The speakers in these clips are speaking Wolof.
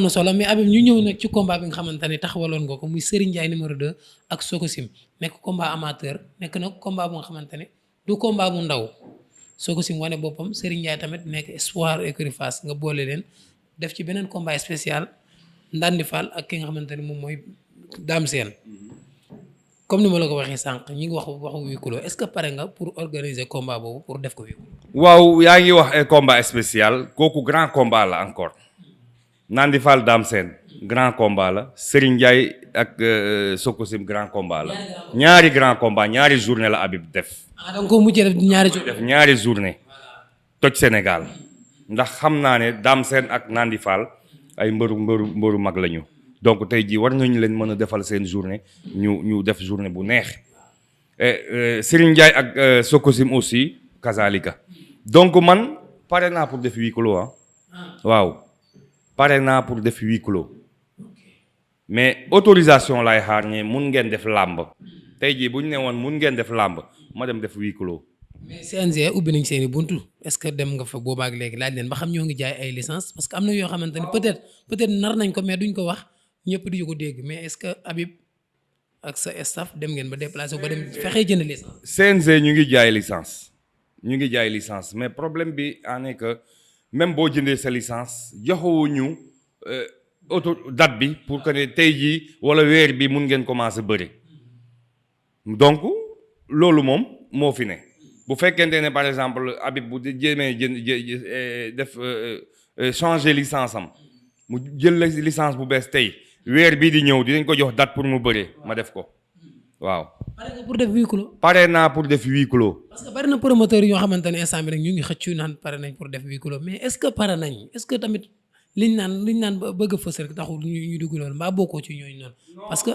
am na solo mais Habib ñu ñëw nag ci combat bi nga xamante ne taxawaloon nga ko muy Serigne Ndiaye numéro 2 ak Sococim nekk combat amateur nekk nag combat bu nga xamante ne du combat bu ndaw Sococim wane boppam Serigne Ndiaye tamit nekk espoir écurie Fass nga boole leen def ci beneen combat spécial Ndandi Fall ak ki nga xamante ne moom mooy Dame Sène comme ni ma la ko waxee sànq ñi ngi waxu huis clos est-ce que pare nga pour organiser combat boobu pour def ko huis clos. waaw yaa ngi wax combat spécial kooku grand combat la encore Ndandi Fall Dame Sène grand combat la Serigne Ndiaye ak Sococim grand combat la ñaari grand combat ñaari journée la Habib def. ah donc mujjee def ñaari journée. def ñaari journée toj Sénégal ndax xam naa ne Dame Sène ak Ndandi Fall ay mbëru mag lañu. donc tey jii war nañu leen mën a defal seen journée ñu def journée bu neex Serigne Ndiaye ak Sococim aussi kazalika donc man pare naa pour def huis clos waaw pare naa pour def huis clos mais autorisation laay xaar ne mun ngeen def làmb tey jii bu ñu ne woon mun ngeen def làmb ma dem def huis clos. mais CNG ubbi nañ seeni buntu est-ce que dem nga fa boobaak léegi laaj leen ba xam ñoo ngi jaay ay licence parce que am na yoo xamante ne peut-être nar nañ ko mais duñ ko wax. ñëpp di ko dégg mais est-ce que Habib ak sa staff dem ngeen ba déplacé ba dem fexee jënd licence. CNG ñu ngi jaay licence mais problème bi en est que même boo jëndee sa licence joxewuñu date bi pour que ne tey jii wala weer bi mun ngeen commencer bëri donc loolu moom moo fi ne bu fekkente ne par exemple Habib bu jéemee def changer licence am mu jël la licence bu bees tey. weer bii di ñëw dinañ ko jox date pour mu bëree ma def ko waaw. pare nga pour def huis clos. pare naa pour def huis clos. parce que bari na promoteur yoo xamante ne instant bi rek ñu ngi xëccu naan pare nañ pour def huis clos mais est-ce que pare nañ est-ce que tamit liñ naan bëgg a fës rek taxul ñu dugg loolu mbaa bokkoo ci ñooñu noonu. parce que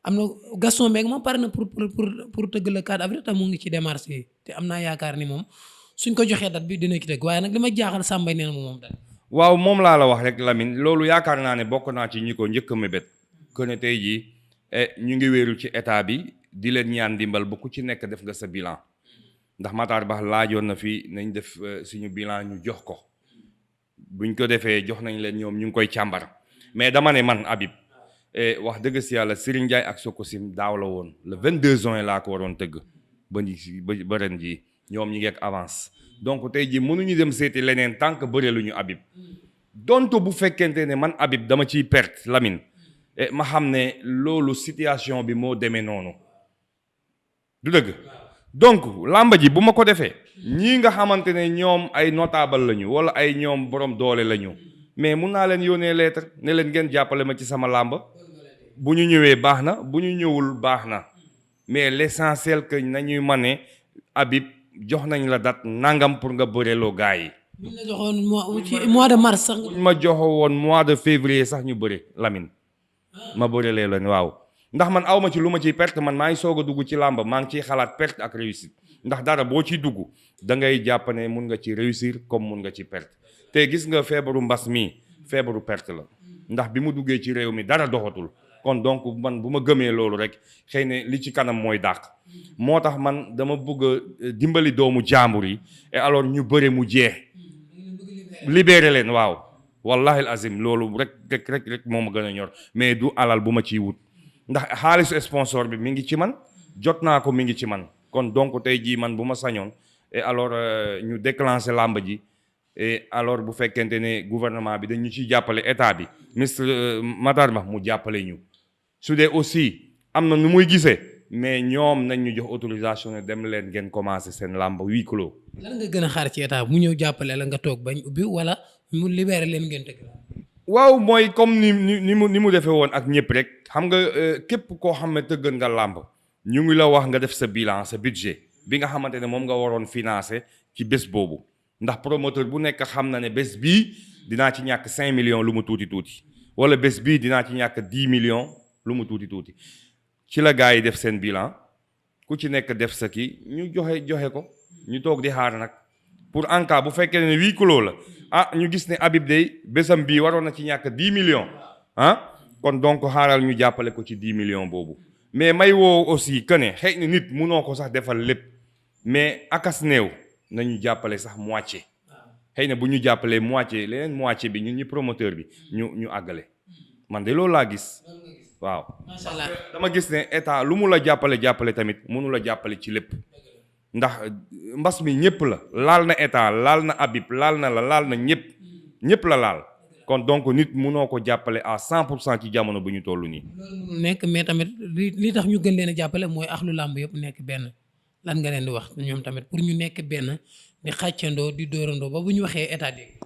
am na Gaston Mbengue moom pare na pour tëgg le 4 avril te mu ngi ci démarche yi te am naa yaakaar ni moom suñ ko joxee date bi dina ci tëgg waaye nag li ma jaaxal Samba nee na moom date. waaw moom laa la wax rek Lamine loolu yaakaar naa ne bokk naa ci ñi ko njëkk a mébét que ne tey jii ñu ngi wéeru ci état bi di leen ñaan dimbal ba ku ci nekk def nga sa bilan ndax Matar Ba laajoon na fi nañ def suñu bilan ñu jox ko buñ ko defee jox nañ leen ñoom ñu ngi koy càmbar mais dama ne man Habib wax dëgg si yàlla Serigne Ndiaye ak Sococim daaw la woon le 22 juin laa ko waroon tëgg ba ren jii ñoom ñi ngi ak avance. donc tey jii mënuñu dem seeti leneen tant que bëre lu ñu Habib donte bu fekkente ne man Habib dama ciy perte Lamine ma xam ne loolu situation bi moo demee noonu du dëgg donc làmba ji bu ma ko defee ñii nga xamante ne ñoom ay notable lañu wala ay ñoom borom doole lañu mais mun naa leen yónnee lettre ne leen ngeen jàppale ma ci sama làmba bu ñu ñëwee baax na bu ñu ñëwul baax na mais l'essentiel que nañuy mane Habib jox nañ la date nangam pour nga bëreloo gars yi. bu ñu la joxoon mois de mars sax. bu ñu ma joxo woon mois de février sax ñu bëre Lamine ma bërelee leen waaw ndax man awma ci lu ma ciy perte man maa ngi soog a dugg ci làmba maa ngi ciy xalaat perte ak réussite ndax dara boo ciy dugg da ngay jàpp ne mun nga ci réussir comme mun nga ci perte te gis nga feebaru mbas mii feebaru perte la ndax bi mu duggee ci réew mi dara doxatul kon donc man bu ma gëmee loolu rek xëy na li ci kanam mooy dàq moo tax man dama bëgg a dimbali doomu jaambur yi et alors ñu bëre mu jeex libéré leen waaw wallahi azim loolu rek moo ma gën a ñor mais du alal bu ma ciy wut ndax xaalisu sponsor bi mi ngi ci man jot naa ko mi ngi ci man kon donc tey jii man bu ma sañoon et alors ñu déclenché làmb ji et alors bu fekkente ne gouvernement bi dañu ciy jàppale état bi ministre Matar Ba mu jàppale ñu su dee aussi am na nu muy gisee mais ñoom nañ ñu jox autorisation ne dem leen ngeen commencé seen làmb huis clos. lan nga gën a xaar ci état mu ñëw jàppale la nga toog bañ ubbi wala mu libéré leen ngeen tëgg. waaw mooy comme ni mu defee woon ak ñëpp rek xam nga képp koo xam ne tëggan nga làmb ñu ngi la wax nga def sa bilan sa budget bi nga xamante ne moom nga waroon financer ci bés boobu ndax promoteur bu nekk xam na ne bés bii dinaa ci ñàkk 5 millions lu mu tuuti tuuti wala bés bii dinaa ci ñàkk 10 millions lu mu tuuti tuuti ci la gars yi def seen bilan ku ci nekk def sa kii ñu joxe ko ñu toog di xaar nag pour en cas bu fekkee ne huis clos la ñu gis ne Habib day bésam bii waroon na ci ñàkk 10 millions kon donc xaaral ñu jàppale ko ci 10 millions boobu mais may woo aussi que ne xëy na nit munoo ko sax defal lépp mais akas néew nañu jàppale sax moitié xëy na bu ñu jàppalee moitié leneen moitié bi ñun ñi promoteur bi ñu àggale man de loolu laa gis waaw. macha allah dama gis ne état lu mu la jàppale tamit mënu la jàppale ci lépp ndax mbas mi ñëpp la laal na état laal na Habib laal na la laal na ñëpp la laal kon donc nit mënoo ko jàppale à 100% ci jamono bu ñu toll nii. loolu mënul nekk mais tamit li tax ñu gën leen a jàppale mooy axlu làmb yëpp nekk benn lan nga leen di wax ñoom tamit pour ñu nekk benn di xàccandoo di dóorandoo ba bu ñu waxee état dégg.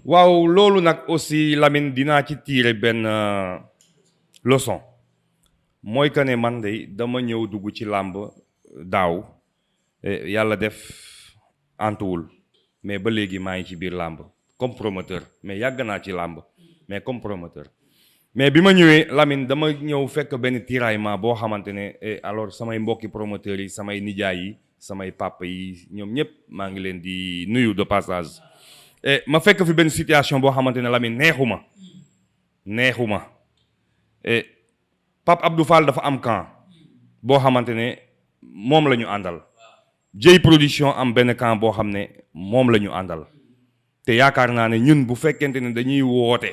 waaw loolu nag aussi Lamine dinaa ci tirer benn leçon mooy que ne man de dama ñëw dugg ci làmb daaw yàlla def antuwul mais ba léegi maa ngi ci biir làmb comme promoteur mais yàgg naa ci làmb mais comme promoteur mais bi ma ñëwee Lamine dama ñëw fekk benn tiraillement boo xamante ne alors samay mbokki promoteurs yi samay nijaay yi samay papa yi ñoom ñëpp maa ngi leen di nuyu de passage ma fekk fi benn situation boo xamante ne Lamine neexuma Pape Abdou Fall dafa am camp boo xamante ne moom la ñu àndal Dieye production am benn camp boo xam ne moom la ñu àndal te yaakaar naa ne ñun bu fekkente ne dañuy woote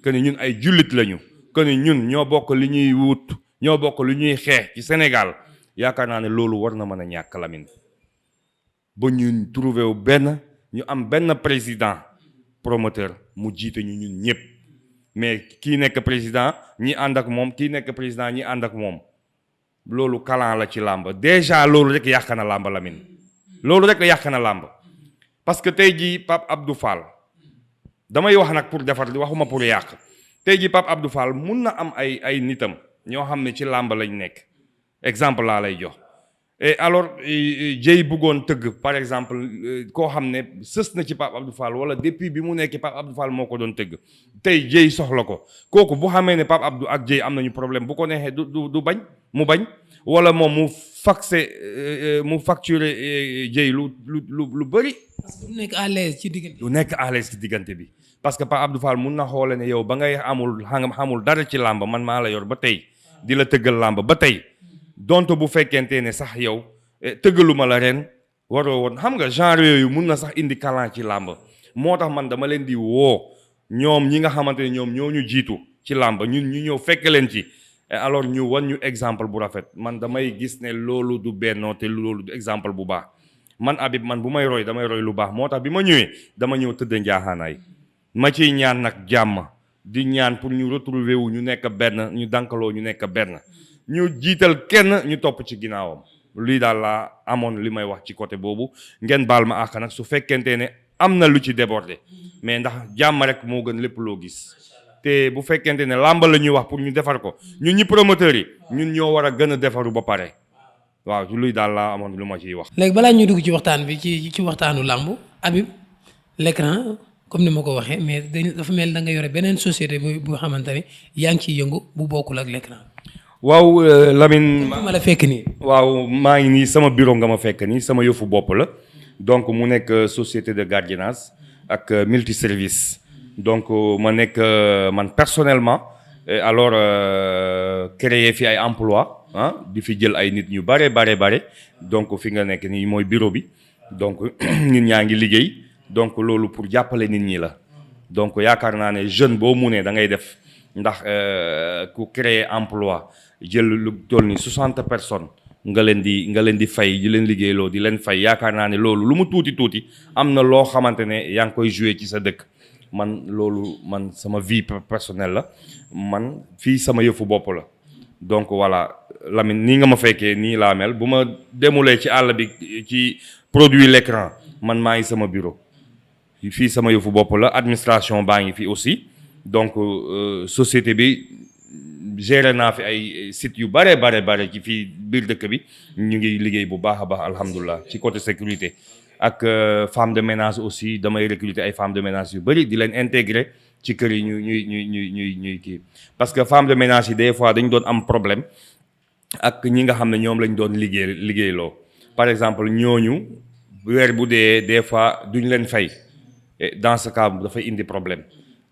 que ne ñun ay jullit lañu que ne ñun ñoo bokk li ñuy wut ñoo bokk li ñuy xeex ci Sénégal yaakaar naa ne loolu war na mën a ñàkk Lamine ba ñun trouvé wu ñu am benn président promoteur mu jiite ñu ñun ñëpp mais kii nekk président ñi ànd ak moom kii nekk président ñi ànd ak moom loolu kalan la ci làmb déjà loolu rek yàq na làmb Lamine loolu rek yàq na làmb parce que tey jii Pape Abdou Fall damay wax nag pour defar waxuma pour yàq tey jii Pape Abdou Fall mun na am ay nitam ñoo xam ne ci làmb lañ nekk exemple laa lay jox et alors Dieye bëggoon tëgg par exemple koo xam ne sës na ci Pape Abdou Fall wala depuis bi mu nekk Pape Abdou Fall moo ko doon tëgg tey Dieye soxla ko kooku bu xamee ne Pape Abdou ak Dieye am nañu problème bu ko neexee du bañ mu bañ wala moom mu facturer Dieye lu bëri. parce que du nekk à l'aise ci diggante. du nekk à l'aise ci diggante bi parce que Pape Abdou Fall mun na xoole ne yow ba ngay xamul dara ci làmb man maa la yor ba tey di la tëggal làmb ba tey. donte bu fekkente ne sax yow tëggaluma la ren waroo woon xam nga genre yooyu mun na sax indi kalan ci làmb moo tax man dama leen di woo ñoom ñi nga xamante ne ñoom ñoo ñu jiitu ci làmb ñun ñu ñëw fekk leen ci alors ñu wan ñu exemple bu rafet man damay gis ne loolu du bennoo te loolu du exemple bu baax man Habib man bu may roy damay roy lu baax moo tax bi ma ñëwee dama ñëw tëdd njaaxaanaay ma ciy ñaan nag jàmm di ñaan pour ñu retrouver wu ñu nekk benn ñu dankaloo ñu nekk benn ñu jiital kenn ñu topp ci ginnaawam lii daal laa amoon li may wax ci côté boobu ngeen baal ma àq nag su fekkente ne am na lu ci débordé mais ndax jàmm rek moo gën lépp loo gis te bu fekkente ne làmb la ñuy wax pour ñu defar ko ñun ñi promoteurs yi ñun ñoo war a gën a defaru ba pare waaw luy daal laa amoon lu ma ciy wax. léegi balaa ñuy dugg ci waxtaan bi ci waxtaanu làmb Habib l'écran comme ni ma ko waxee mais dafa mel da nga yore beneen société bu xamante ne yaa ngi ciy yëngu bu bokkul ak l'écran. waaw Lamine ma la fekk nii. waaw maa ngi nii sama bureau nga ma fekk nii sama yëfu bopp la donc mu nekk société de gardiennage ak multiservice donc ma nekk man personnellement alors créer fi ay emploi di fi jël ay nit ñu bare donc fi nga nekk nii mooy bureau bi donc nit ñaa ngi liggéey donc loolu pour jàppale nit ñi la donc yaakaar naa ne jeune boo munee da ngay def ndax ku créer emploi jël lu toll ni 60 personnes nga leen di fay di leen liggéeyloo di leen fay yaakaar naa ne loolu lu mu tuuti am na loo xamante ne yaa ngi koy jouer ci sa dëkk man loolu man sama vie personnelle la man fii sama yëfu bopp la donc voilà Lamine nii nga ma fekkee nii laa mel bu ma demulee ci àll bi ci produit l'écran man maa ngi sama bureau fii sama yëfu bopp la administration baa ngi fi aussi donc société bi géré naa fi ay sites yu bare ci fii biir dëkk bi ñu ngi liggéey bu baax a baax alhamdulilah ci côté sécurité ak femme de ménage aussi damay recruter ay femmes de ménage yu bëri di leen intégrer ci kër yi ñuy kii parce que femme de ménage yi des fois dañu doon am problème ak ñi nga xam ne ñoom lañ doon liggéeyloo par exemple ñooñu weer bu dee des fois duñ leen fay dans ce cas dafay indi problème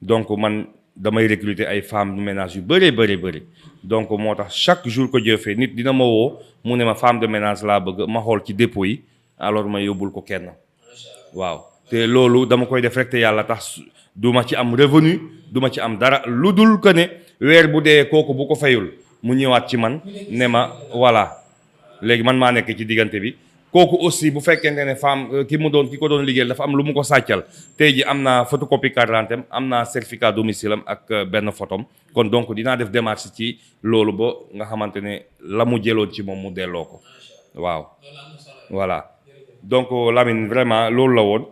donc man damay recruter ay femmes de ménage yu bëri donc moo tax chaque jour que Dieu fait nit dina ma woo mu ne ma femme de ménage laa bëgg ma xool ci dépôt yi alors ma yóbbul ko kenn waaw te loolu dama koy def rek te yàlla tax du ma ci am revenu du ma ci am dara lu dul que ne weer bu dee kooku bu ko fayul mu ñëwaat ci man ne ma voilà léegi man maa nekk ci diggante bi kooku aussi bu fekkente ne femme ki ko doon liggéeyal dafa am lu mu ko sàccal tey ji am naa photocopie carte d'identité am naa certificat domicile am ak benn photom kon donc dinaa def démarche ci loolu ba nga xamante ne la mu jëloon ci moom mu delloo ko waaw voilà donc Lamine vraiment loolu la woon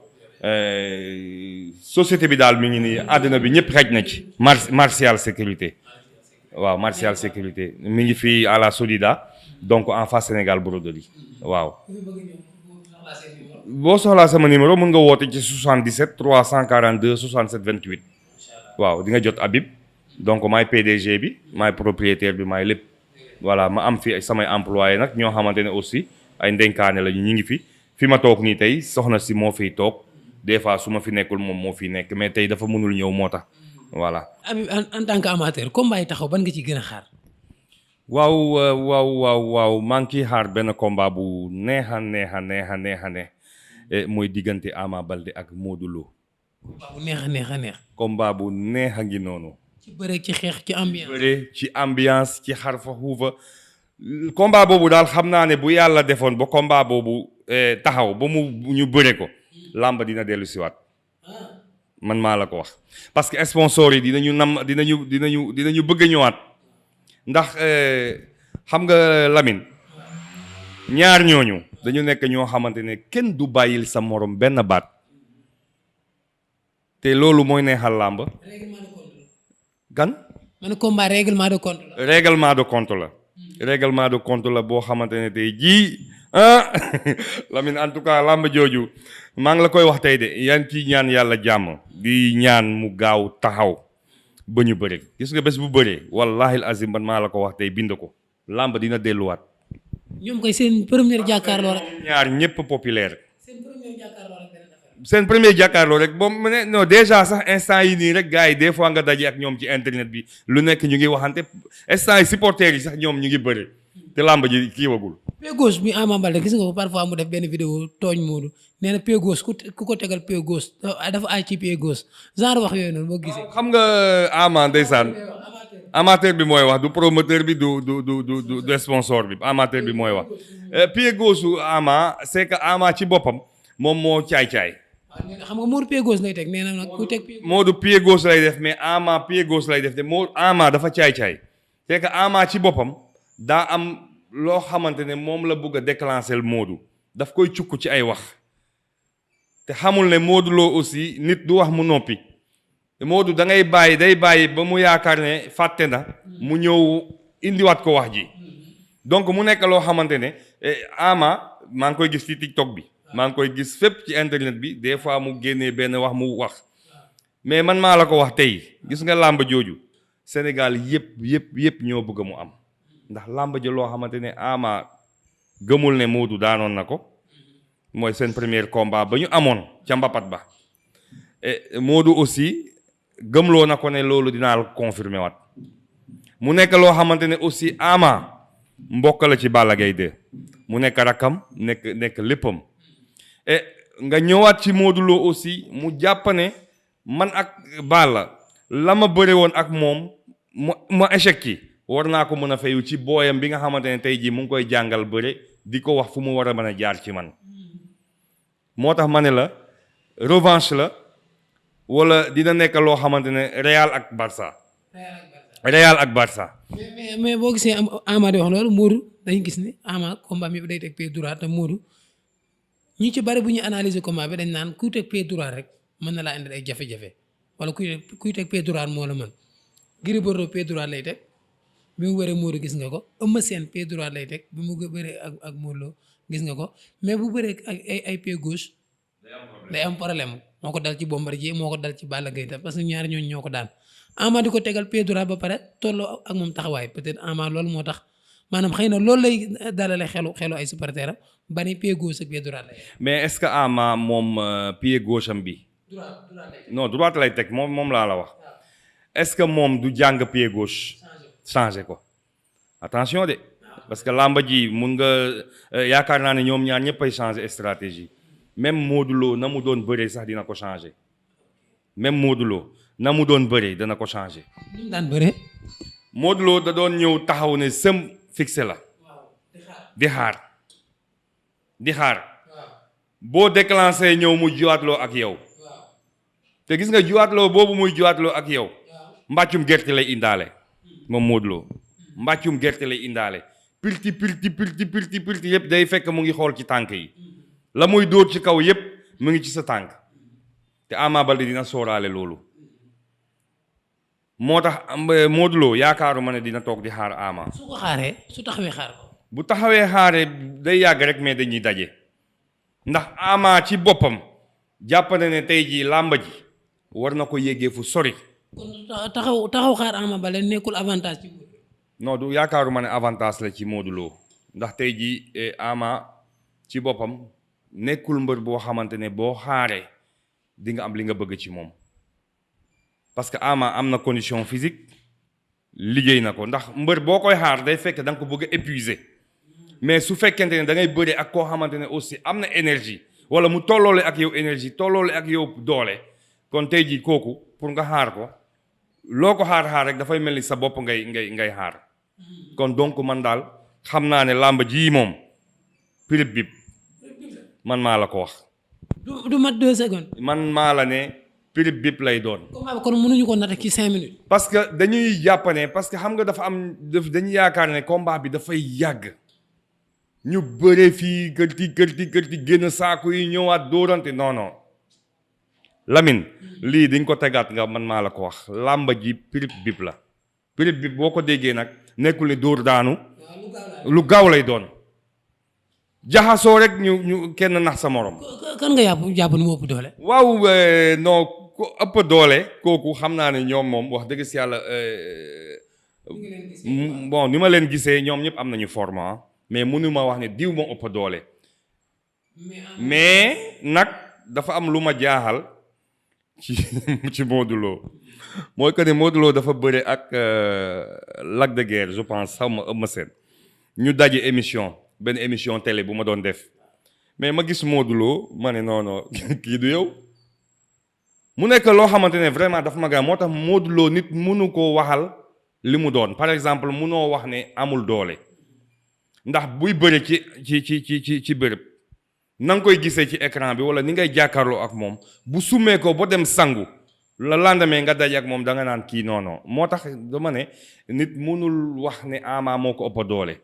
société bi daal mi ngi nii àddina bi ñëpp xaj na ci Martial sécurité waaw Martial sécurité mi ngi fii à la Solida donc en face Sénégal broderie waaw boo soxlaa sama numéro mën nga woote ci 77 342 67 28 waaw di nga jot Habib donc maay PDG bi maay propriétaire bi maay lépp voilà ma am fi samay employé nag ñoo xamante ne aussi ay ndenkaane lañu ñu ngi fi ma toog nii tey soxna si moo fiy toog des fois su ma fi nekkul moom moo fiy nekk mais tey dafa mënul ñëw moo tax voilà. Habib en tant que amateur combat yi taxaw ban nga ci gën a xaar. waaw maa ngi ciy xaar benn combat bu neex mooy diggante Ama Baldé ak Modou Lo. combat bu neex. combat bu neex a ngi noonu. ci bëre ci xeex ci ambiance. bëre ci ambiance ci xar fa xuufa combat boobu daal xam naa ne bu yàlla defoon ba combat boobu taxaw ba mu ñu bëre ko làmb dina dellu siwaat man maa la ko wax parce que sponsors yi dinañu bëgg a ñëwaat ndax xam nga Lamine ñaar ñooñu dañu nekk ñoo xamante ne kenn du bàyyil sa morom benn baat te loolu mooy neexal làmb gan ma ne combat règlement de compte la. règlement de compte la boo xamante ne tey jii Lamine en tout cas làmb jooju maa ngi la koy wax tey de yan ci ñaan yàlla jàmm di ñaan mu gaaw taxaw ba ñu bëre gis nga bés bu bëree wallahi azim man maa la ko wax tey bind ko làmb dina delluwaat. ñoom koy seen première jàkkaarloo rek. ñaar ñëpp populaire. seen premier jàkkaarloo rek boo mu ne non déjà sax instant yi nii rek gars yi des fois nga daje ak ñoom ci internet bi lu nekk ñu ngi waxante instant yi supporters yi sax ñoom ñu ngi bëri te làmb ji kii wagul. pied gauche bi Ama Baldé gis nga ko parfois mu def benn vidéo tooñ Modou nee na pied gauche ku ko tegal pied gauche dafa aay ci pied gauche genre wax yooyu noonu boo gisee. xam nga Ama ndeysaan amateur bi mooy wax du promoteur bi du sponsor bi amateur bi mooy wax pied gauche su Ama c'est que Ama ci boppam moom moo caay-caay. xam nga Modou pied gauche lay teg nee na nag ku teg pied. Modou pied gauche lay def mais Ama pied gauche lay def te Ama dafa caay-caay c'est que Ama ci boppam daa am loo xamante ne moom la bëgg a déclencher Modou daf koy cukk ci ay wax te xamul ne Modou Lo aussi nit du wax mu noppi Modou da ngay day bàyyi ba mu yaakaar ne fàtte na mu ñëw indiwaat ko wax ji donc mu nekk loo xamante ne Ama maa ngi koy gis ci TikTok bi maa ngi koy gis fépp ci internet bi des fois mu génnee benn wax mu wax mais man maa la ko wax tey gis nga làmb jooju Sénégal yëpp ñoo bëgg mu am ndax làmb ji loo xamante ne Ama gëmul ne Modou daanoon na ko mooy seen premier combat ba ñu amoon ca mbapat ba Modou aussi gëmloo na ko ne loolu dinaa la confirmer waat mu nekk loo xamante ne aussi Ama mbokk la ci Balla Gaye 2 mu nekk rakkam nekk léppam nga ñëwaat ci Modou Lo aussi mu jàpp ne man ak Balla la ma bëre woon ak moom ma échec ci war naa ko mën a fayu ci booyam bi nga xamante ne tey jii mu ngi koy jàngal bëre di ko wax fu mu war a mën a jaar ci man moo tax ma ne la revanche la wala dina nekk loo xamante ne Real ak Barça. mais boo gisee Ama di wax loolu Modou dañu gis ni Ama combat mi day teg pied droit te Modou ñu ci bari bu ñu analyser combat bi dañ naan kuy teg pied droit rek mën na laa indil ay jafe-jafe wala kuy teg pied droit moo la mën Gris Bordeaux pied droit lay teg. bi mu bëree Modou gis nga ko Eumeu Sène pied droit lay teg bi mu bëree ak Modou Lo gis nga ko mais bu bëree ak ay pied gauche day am problème moo ko dal ci Bombardier moo ko dal ci Balla Gaye parce que ñaari ñooñu ñoo ko daan Ama di ko tegal pied droit ba pare tolloo ak moom taxawaay peut-être Ama loolu moo tax maanaam xëy na loolu lay dalale xelu ay supporters am ba ni pied gauche ak pied droit lay. mais est-ce que Ama moom pied gauche am bi. droite lay teg moom laa la wax. est-ce que moom du jàng pied gauche. changer ko attention de parce que làmba ji mun nga yaakaar naa ne ñoom ñaar ñëpp ay changer stratégie même Modou Lo na mu doon bëree sax dina ko changer même Modou Lo na mu doon bëree dana ko changer. ni mu daan bëree. Modou Lo da doon ñëw taxaw ne sëm fixé la di xaar boo déclenché ñëw mu jiwaatloo ak yow te gis nga jiwaatloo boobu muy jiwaatloo ak yow mbàccum gerte lay indaale moom Modou Lo mbàccum gerte lay indaale pilti yëpp day fekk mu ngi xool ci tànk yi la muy dóor ci kaw yëpp mu ngi ci sa tànk te Ama Baldé dina sóoraale loolu moo tax Modou Lo yaakaaruma ne dina toog di xaar Ama. su ko xaaree su taxawee xaar ko. bu taxawee xaaree day yàgg rek mais dañuy daje ndax Ama ci boppam jàpp na ne tey jii làmba ji war na ko yéegee fu sori. kon taxaw xaar Ama Baldé nekkul avantage ci. non du yaakaaruma ne avantage la ci Modou Lo ndax tey jii Ama ci boppam nekkul mbër boo xamante ne boo xaaree di nga am li nga bëgg ci moom parce que Ama am na condition physique liggéey na ko ndax mbër boo koy xaar day fekk da nga ko bëgg a épuiser mais su fekkente ne da ngay bëre ak koo xamante ne aussi am na énergie wala mu tolloole ak yow énergie tolloole ak yow doole kon tey jii kooku pour nga xaar ko loo ko xaar rek dafay mel ni sa bopp ngay xaar kon donc man daal xam naa ne làmb ji moom pirip bip man maa la ko wax. du mat 2 secondes. man maa la ne pirip bip lay doon. combat bi kon mënuñu ko natt ci 5 minutes. parce que dañuy jàpp ne parce que xam nga dañuy yaakaar ne combat bi dafay yàgg ñu bëre fii kërti génn saako yi ñëwaat dóorante non Lamine lii dañ ko tegaat nga man maa la ko wax làmba ji pirip bip la pirip bip boo ko déggee nag nekkul ne dóor daanu lu gaaw lay doon jaxasoo rek ñu kenn nax sa morom. kan nga jàpp ni mu ëpp doole. waaw non ku ëpp doole kooku xam naa ne ñoom moom wax dëgg si yàlla bon ni ma leen gisee ñoom ñëpp am nañu forme mais mënuma wax ne diw moo ëpp doole mais nag dafa am lu ma jaaxal ci Modou Lo mooy que ne Modou Lo dafa bëre ak Lac de Guiers je pense xaw ma Eumeu Sène ñu daje benn émission télé bu ma doon def mais ma gis Modou Lo ma ne non kii du yow mu nekk loo xamante ne vraiment dafa ma gaaw moo tax Modou Lo nit mënu koo waxal li mu doon par exemple mënoo wax ne amul doole ndax buy bëre ci bërëb na nga koy gisee ci écran bi wala ni ngay jàkkaarloo ak moom bu summee ko ba dem sangu la lendemain nga daje ak moom da nga naan kii non moo tax dama ne nit mënul wax ne Ama moo ko ëpp doole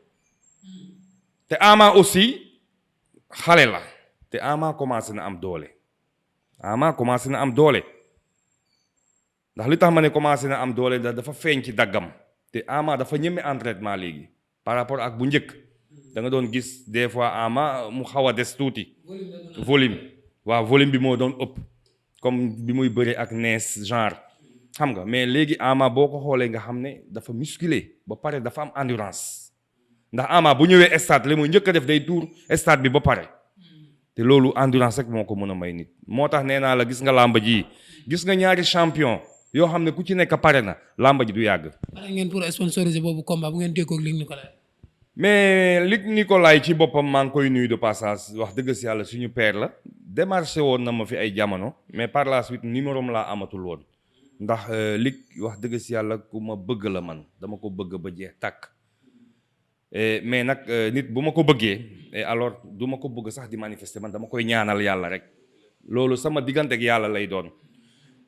te Ama aussi xale la te Ama commencé na am doole ndax li tax ma ne commencé na am doole dafa feeñ ci daggam te Ama dafa ñeme entraînement léegi par rapport ak bu njëkk da nga doon gis des fois Ama mu xaw a des tuuti volume bi moo doon ëpp comme bi muy bëre ak nees genre xam nga mais léegi Ama boo ko xoolee nga xam ne dafa musculé ba pare dafa am endurance ndax Ama bu ñëwee stade li muy njëkk a def day tuur stade bi ba pare te loolu endurance rek moo ko mën a may nit moo tax nee naa la gis nga làmba ji gis nga ñaari champion yoo xam ne ku ci nekk pare na làmba ji du yàgg. pare ngeen pour sponsoriser boobu combat bu ngeen déggoo ak Luc Nicolaï. mais Luc Nicolaï ci boppam maa ngi koy nuyu de passage wax dëgg si yàlla suñu père la démarché woon na ma fi ay jamono mais par la suite numéro am laa amatul woon ndax Luc wax dëgg si yàlla ku ma bëgg la man dama ko bëgg ba jeex tàkk mais nag nit bu ma ko bëggee alors du ma ko bëgg sax di manifester man dama koy ñaanal yàlla rek loolu sama diggante ak yàlla lay doon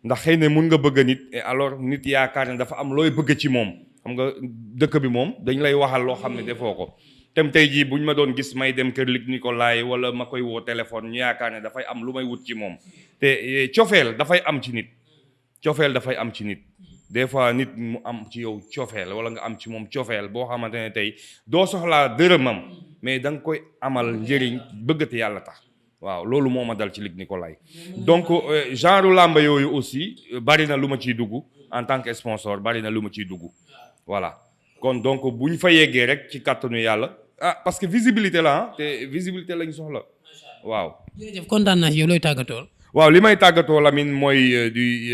ndax xëy na mun nga bëgg nit alors nit yaakaar ne dafa am looy bëgg ci moom xam nga dëkk bi moom dañ lay waxal loo xam ne defoo ko tem tey jii buñ ma doon gis may dem kër Luc Nicolaï wala ma koy woo téléphone ñu yaakaar ne dafay am lu may wut ci moom te cofeel dafay am ci nit des fois nit mu am ci yow cofeel wala nga am ci moom cofeel boo xamante ne tey doo soxlaa dërëmam mais da nga koy amal njëriñ bëggate yàlla tax waaw loolu moo ma dal ci Luc Nicolaï donc genre làmba yooyu aussi bari na lu ma ciy dugg en tant que sponsor bari na lu ma ciy dugg voilà kon donc bu ñu fa yeggee rek ci kàttanu yàlla parce que visibilité la te visibilité lañ soxla waaw. jërëjëf kontaan naa ci yow looy tàggatoo. waaw li may tàggatoo Lamine mooy di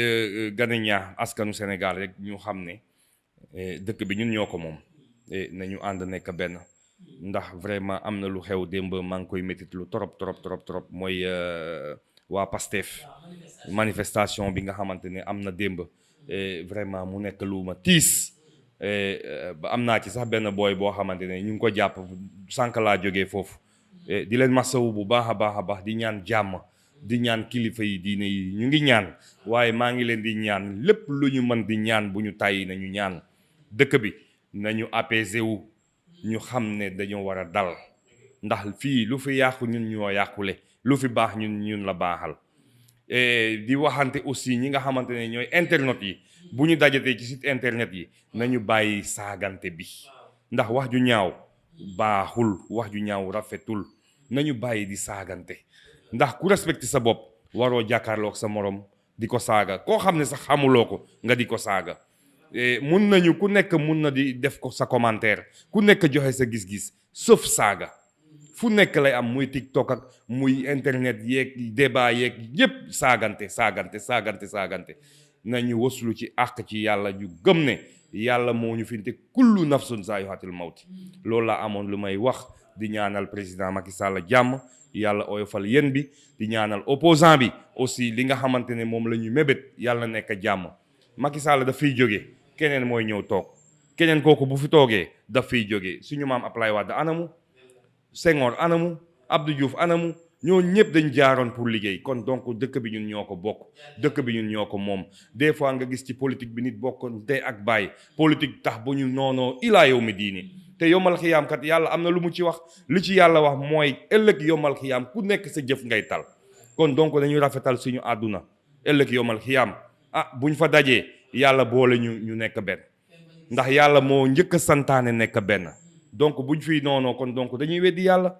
gane ñaax askanu Sénégal rek ñu xam ne dëkk bi ñun ñoo ko moom nañu ànd nekk benn ndax vraiment am na lu xew démb maa ngi koy métit lu trop mooy waa Pastef manifestation bi nga xamante ne am na démb vraiment mu nekk lu ma tiis ba am naa ci sax benn booy boo xamante ne ñu ngi ko jàpp sànq laa jógee foofu di leen masawu bu baax a baax di ñaan jàmm di ñaan kilifa yi diine yi ñu ngi ñaan waaye maa ngi leen di ñaan lépp lu ñu mën di ñaan bu ñu tàyyi nañu ñaan dëkk bi nañu apaiser wu ñu xam ne dañoo war a dal ndax fii lu fi yàqu ñun ñoo yàqule lu fi baax ñun la baaxal di waxante aussi ñi nga xamante ne ñooy internet yi bu ñu dajatee ci site internet yi nañu bàyyi saagante bi ndax wax ju ñaaw baaxul wax ju ñaaw rafetul nañu bàyyi di saagante ndax ku respecté sa bopp waroo jàkkaarloog sa morom di ko saaga koo xam ne sax xamuloo ko nga di ko saaga mun nañu ku nekk mun na di def ko sa commentaire ku nekk joxe sa gis-gis sauf saaga fu nekk lay am muy TikTok ak muy internet yeeg débat yeeg yépp saagante nañu waslu ci àq ci yàlla ju gëm ne yàlla moo ñu fi te kullu nafsun zaa'iqatul mawti loolu laa amoon lu may wax di ñaanal président Macky Sall jàmm yàlla oyofal yéen bi di ñaanal opposant bi aussi li nga xamante ne moom la ñu mébét yàlla nekk jàmm Macky Sall daf fiy jóge keneen mooy ñëw toog keneen kooku bu fi toogee daf fiy jóge suñu maam Abdoulaye Wade anamu Senghor anamu Abdou Diouf anamu ñoo ñëpp dañ jaaroon pour liggéey kon donc dëkk bi ñun ñoo ko bokk dëkk bi ñun ñoo ko moom des fois nga gis ci politique bi nit bokkoon tey ak bàyyi politique tax ba ñu noonoo ilaa yow mi diini te yomal xiyaam kat yàlla am na lu mu ci wax li ci yàlla wax mooy ëllëg yomal xiyaam ku nekk sa jëf ngay tal kon donc dañuy rafetal suñu àdduna ëllëg yomal xiyaam buñ fa dajee yàlla boole ñu nekk benn ndax yàlla moo njëkk a santaane nekk benn donc buñ fiy noonoo kon donc dañuy weddi yàlla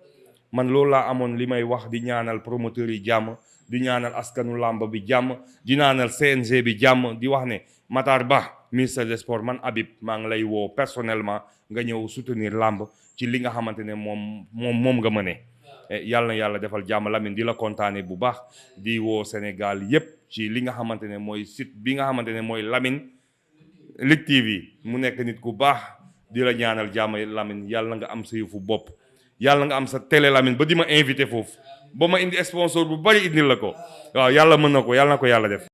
man loolu laa amoon li may wax di ñaanal promoteurs yi jàmm di ñaanal askanu làmb bi jàmm di ñaanal CNG bi jàmm di wax ne Matar Ba ministre des sports man Habib maa ngi lay woo personnellement nga ñëw soutenir làmb ci li nga xamante ne moom nga mëne yàlla na yàlla defal jàmm Lamine di la kontaane bu baax di woo Sénégal yépp ci li nga xamante ne mooy site bi nga xamante ne mooy Lamine Lutte TV mu nekk nit ku baax di la ñaanal jàmm Lamine yàlla nga am sa yëfu bopp yàlla nga am sa télé Lamine ba di ma invité foofu ba ma indi sponsor bu bari indil la ko waaw yàlla mën na ko yàlla na ko yàlla def